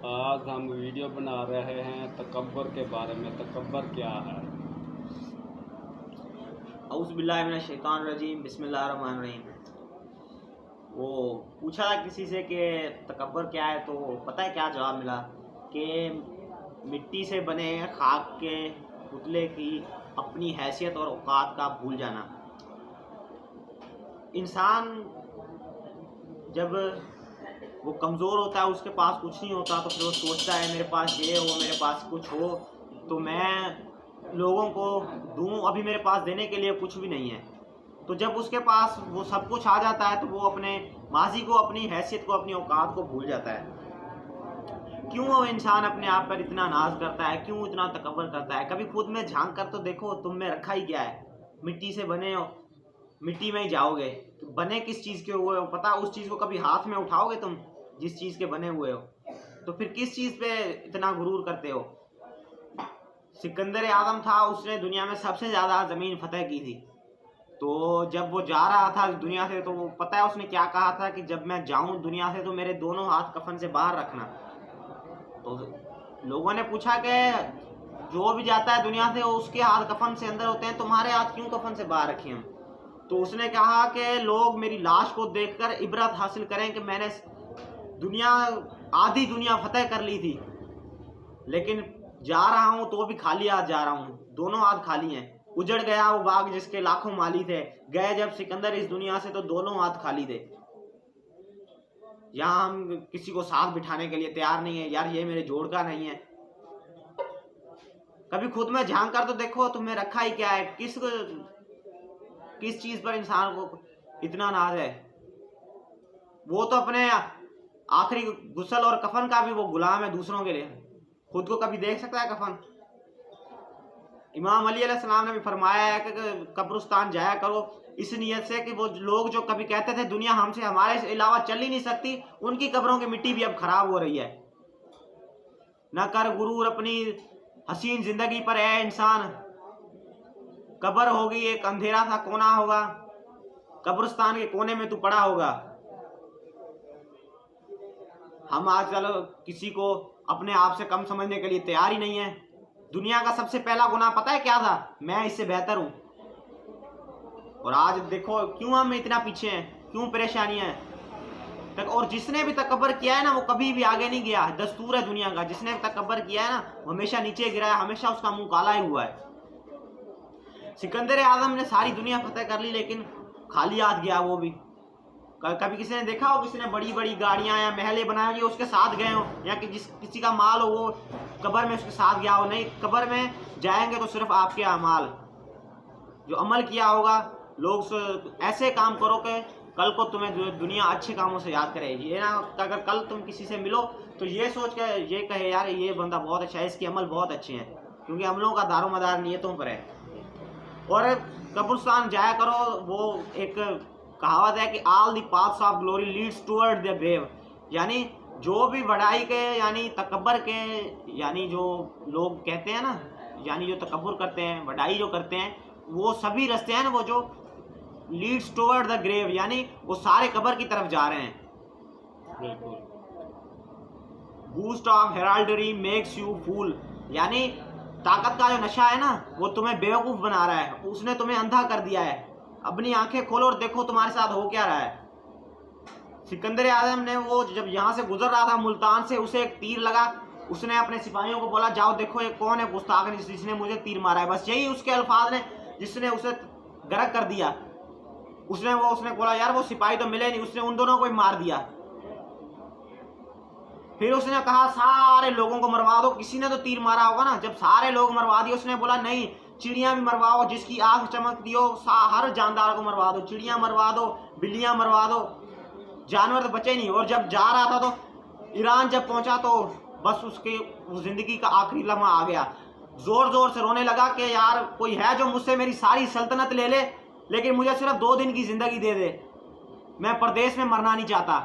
आज हम वीडियो बना रहे हैं तकब्बुर के बारे में। तकब्बुर क्या है? औज़ुबिल्लाहिमिनश्शैतानिर्रजीम बिस्मिल्लाहिर्रहमानिर्रहीम। वो पूछा किसी से कि तकब्बुर क्या है, तो पता है क्या जवाब मिला कि मिट्टी से बने खाक के पुतले की अपनी हैसियत और औकात का भूल जाना। इंसान जब वो कमज़ोर होता है, उसके पास कुछ नहीं होता, तो फिर वो सोचता है मेरे पास ये हो, मेरे पास कुछ हो तो मैं लोगों को दूं, अभी मेरे पास देने के लिए कुछ भी नहीं है। तो जब उसके पास वो सब कुछ आ जाता है तो वो अपने माजी को, अपनी हैसियत को, अपनी औकात को भूल जाता है। क्यों वो इंसान अपने आप पर इतना नाज करता है, क्यों इतना तकब्बुर करता है? कभी खुद में झांक कर तो देखो, तुम में रखा ही क्या है? मिट्टी से बने हो, मिट्टी में ही जाओगे। तो बने किस चीज़ के हुए हो पता? उस चीज़ को कभी हाथ में उठाओगे तुम जिस चीज़ के बने हुए हो? तो फिर किस चीज़ पे इतना गुरूर करते हो? सिकंदर आदम था, उसने दुनिया में सबसे ज़्यादा ज़मीन फतेह की थी। तो जब वो जा रहा था दुनिया से, तो वो पता है उसने क्या कहा था कि जब मैं जाऊं दुनिया से तो मेरे दोनों हाथ कफन से बाहर रखना। तो लोगों ने पूछा कि जो भी जाता है दुनिया से उसके हाथ कफन से अंदर होते हैं, तुम्हारे हाथ क्यों कफन से बाहर रखे हम? तो उसने कहा कि लोग मेरी लाश को देखकर इबरत हासिल करें कि मैंने आधी दुनिया फतेह कर ली थी, लेकिन जा रहा हूं तो भी खाली हाथ जा रहा हूं, दोनों हाथ खाली हैं। उजड़ गया वो बाग जिसके लाखों माली थे, गए जब सिकंदर इस दुनिया से तो दोनों हाथ खाली थे। यहाँ हम किसी को साथ बिठाने के लिए तैयार नहीं है, यार ये मेरे जोड़ का नहीं है। कभी खुद में झांक कर तो देखो, तुम्हें रखा ही क्या है? किस चीज पर इंसान को इतना नाज है? वो तो अपने आखिरी गुस्ल और कफन का भी वो गुलाम है दूसरों के लिए। खुद को कभी देख सकता है कफन? इमाम अली अलैहिस्सलाम ने भी फरमाया है कि कब्रिस्तान जाया करो इस नियत से कि वो लोग जो कभी कहते थे दुनिया हमसे, हमारे अलावा चल ही नहीं सकती, उनकी कब्रों की मिट्टी भी अब खराब हो रही है। न कर गुरूर अपनी हसीन जिंदगी पर है इंसान, कब्र होगी एक अंधेरा सा कोना होगा, कब्रिस्तान के कोने में तू पड़ा होगा। हम आजकल किसी को अपने आप से कम समझने के लिए तैयार ही नहीं है। दुनिया का सबसे पहला गुनाह पता है क्या था? मैं इससे बेहतर हूं। और आज देखो क्यों हम इतना पीछे हैं, क्यों परेशानियां हैं। और जिसने भी तकब्बुर किया है ना, वो कभी भी आगे नहीं गया। दस्तूर है दुनिया का, जिसने भी तकब्बुर किया है ना, वो हमेशा नीचे गिरा है, हमेशा उसका मुंह काला ही हुआ है। सिकंदर आजम ने सारी दुनिया फतेह कर ली, लेकिन खाली हाथ गया वो भी। कभी किसी ने देखा हो किसी ने बड़ी बड़ी गाड़ियां या महलें बनाए हो उसके साथ गए हो, या कि किसी का माल हो वो कब्र में उसके साथ गया हो? नहीं, कब्र में जाएंगे तो सिर्फ आपके अमाल, जो अमल किया होगा। लोग ऐसे काम करो कि कल को तुम्हें दुनिया अच्छे कामों से याद करेगी। ये ना अगर कल तुम किसी से मिलो तो ये सोच के ये कहे यार ये बंदा बहुत अच्छा है, इसके अमल बहुत अच्छे हैं, क्योंकि अमलों का दारोमदार नियतों पर है। और कब्रिस्तान जाया करो, वो एक कहावत है कि all the paths of glory leads toward the grave, यानी जो भी बढ़ाई के, यानी तकब्बुर के, यानी जो लोग कहते हैं ना, यानी जो तकब्बुर करते हैं, बढ़ाई जो करते हैं, वो सभी रास्ते हैं ना वो जो लीड्स टुवर्ड द ग्रेव, यानी वो सारे कब्र की तरफ जा रहे हैं। बिल्कुल। Boost of heraldry makes you fool, यानी ताकत का जो नशा है ना, वो तुम्हें बेवकूफ बना रहा है, उसने तुम्हें अंधा कर दिया है। अपनी आंखें खोलो और देखो तुम्हारे साथ हो क्या रहा है। सिकंदर आजम ने वो जब यहाँ से गुजर रहा था मुल्तान से, उसे एक तीर लगा, उसने अपने सिपाहियों को बोला जाओ देखो ये कौन है गुस्ताख जिसने मुझे तीर मारा है। बस यही उसके अल्फाज ने जिसने उसे गर्क कर दिया। उसने बोला यार वो सिपाही तो मिले नहीं, उसने उन दोनों को ही मार दिया। फिर उसने कहा सारे लोगों को मरवा दो, किसी ने तो तीर मारा होगा ना। जब सारे लोग मरवा दिए, उसने बोला नहीं, चिड़ियां भी मरवाओ, जिसकी आंख चमक दियो हर जानदार को मरवा दो, चिड़ियां मरवा दो, बिल्लियां मरवा दो, जानवर तो बचे नहीं। और जब जा रहा था तो ईरान जब पहुंचा तो बस उसके जिंदगी का आखिरी लम्हा आ गया। जोर जोर से रोने लगा कि यार कोई है जो मुझसे मेरी सारी सल्तनत ले ले, लेकिन मुझे सिर्फ 2 दिन की जिंदगी दे दे, मैं परदेश में मरना नहीं चाहता।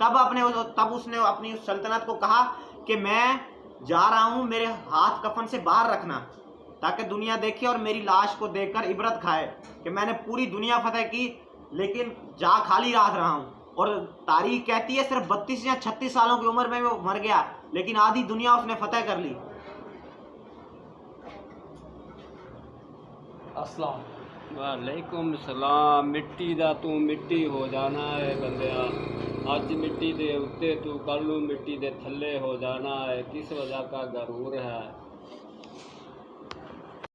तब उसने अपनी उस सल्तनत को कहा कि मैं जा रहा हूं, मेरे हाथ कफन से बाहर रखना, ताकि दुनिया देखे और मेरी लाश को देखकर इबरत खाए कि मैंने पूरी दुनिया फतेह की, लेकिन जा खाली हाथ रहा हूं। और तारीख कहती है सिर्फ 32 या 36 सालों की उम्र में वो मर गया, लेकिन आधी दुनिया उसने फतेह कर ली। अस्सलाम वालेकुम सलाम। मिट्टी दा तू मिट्टी हो जाना है बंदिया, अज मिट्टी दे उत्ते तू कल नूं मिट्टी दे थल्ले हो जाना है। किस वजह का गरूर है?